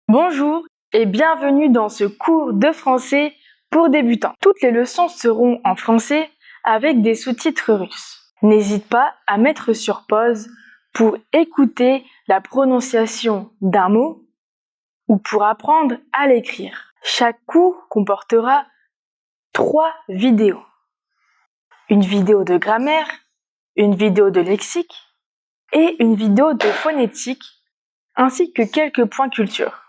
Bonjour et bienvenue dans ce cours de français pour débutants. Toutes les leçons seront en français avec des sous-titres russes. N'hésite pas à mettre sur pause pour écouter la prononciation d'un mot ou pour apprendre à l'écrire. Chaque cours comportera 3 vidéos. Une vidéo de grammaire, une vidéo de lexique et une vidéo de phonétique ainsi que quelques points culture.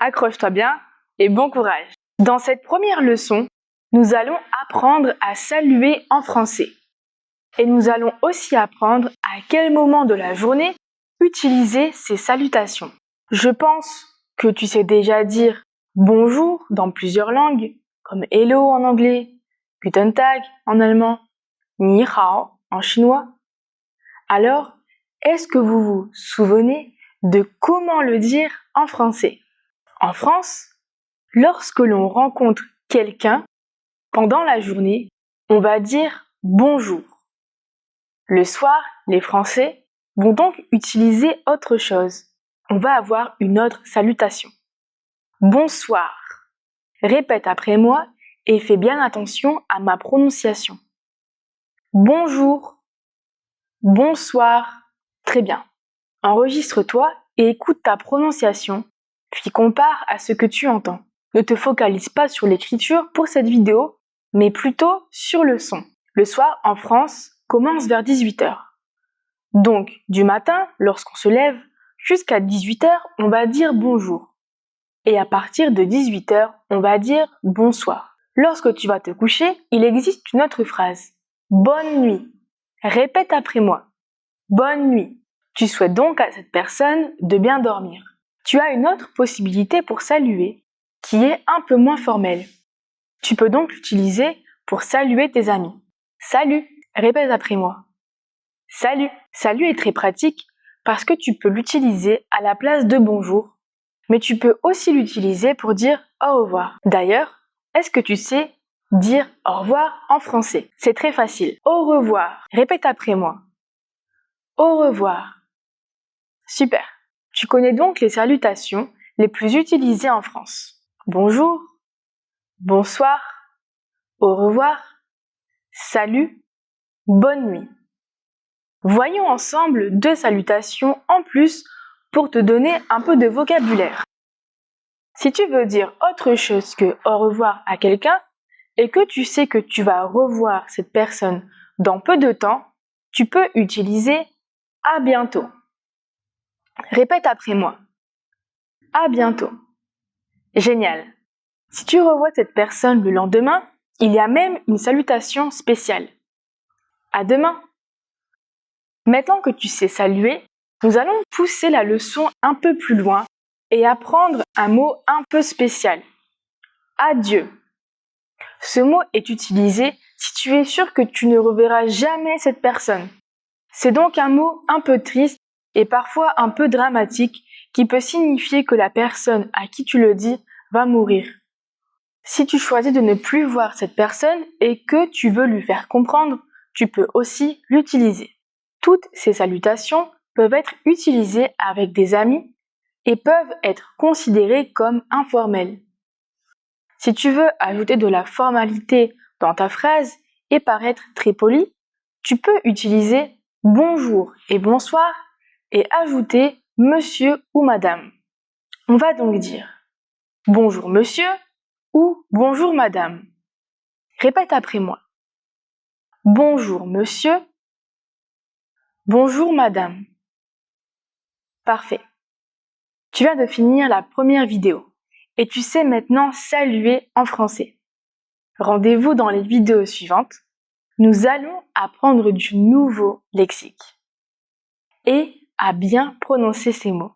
Accroche-toi bien et bon courage! Dans cette première leçon, nous allons apprendre à saluer en français. Et nous allons aussi apprendre à quel moment de la journée utiliser ces salutations. Je pense que tu sais déjà dire bonjour dans plusieurs langues, comme hello en anglais, guten tag en allemand, ni hao en chinois. Alors, est-ce que vous vous souvenez de comment le dire en français? En France, lorsque l'on rencontre quelqu'un, pendant la journée, on va dire bonjour. Le soir, les Français vont donc utiliser autre chose. On va avoir une autre salutation. Bonsoir. Répète après moi et fais bien attention à ma prononciation. Bonjour. Bonsoir. Très bien. Enregistre-toi et écoute ta prononciation, puis compare à ce que tu entends. Ne te focalise pas sur l'écriture pour cette vidéo, mais plutôt sur le son. Le soir, en France, commence vers 18h. Donc, du matin, lorsqu'on se lève, jusqu'à 18h, on va dire bonjour. Et à partir de 18h, on va dire bonsoir. Lorsque tu vas te coucher, il existe une autre phrase. Bonne nuit. Répète après moi. Bonne nuit. Tu souhaites donc à cette personne de bien dormir. Tu as une autre possibilité pour saluer, qui est un peu moins formelle. Tu peux donc l'utiliser pour saluer tes amis. Salut, répète après moi. Salut. Salut est très pratique parce que tu peux l'utiliser à la place de bonjour, mais tu peux aussi l'utiliser pour dire au revoir. D'ailleurs, est-ce que tu sais dire au revoir en français? C'est très facile. Au revoir. Répète après moi. Au revoir. Super. Tu connais donc les salutations les plus utilisées en France. Bonjour, bonsoir, au revoir, salut, bonne nuit. Voyons ensemble 2 salutations en plus pour te donner un peu de vocabulaire. Si tu veux dire autre chose que au revoir à quelqu'un et que tu sais que tu vas revoir cette personne dans peu de temps, tu peux utiliser à bientôt. Répète après moi. À bientôt. Génial. Si tu revois cette personne le lendemain, il y a même une salutation spéciale. À demain. Maintenant que tu sais saluer, nous allons pousser la leçon un peu plus loin et apprendre un mot un peu spécial. Adieu. Ce mot est utilisé si tu es sûr que tu ne reverras jamais cette personne. C'est donc un mot un peu triste et parfois un peu dramatique qui peut signifier que la personne à qui tu le dis va mourir. Si tu choisis de ne plus voir cette personne et que tu veux lui faire comprendre, tu peux aussi l'utiliser. Toutes ces salutations peuvent être utilisées avec des amis et peuvent être considérées comme informelles. Si tu veux ajouter de la formalité dans ta phrase et paraître très poli, tu peux utiliser bonjour et bonsoir et ajouter monsieur ou madame. On va donc dire bonjour monsieur ou bonjour madame. Répète après moi. Bonjour monsieur. Bonjour madame. Parfait. Tu viens de finir la première vidéo et tu sais maintenant saluer en français. Rendez-vous dans les vidéos suivantes. Nous allons apprendre du nouveau lexique et à bien prononcer ces mots.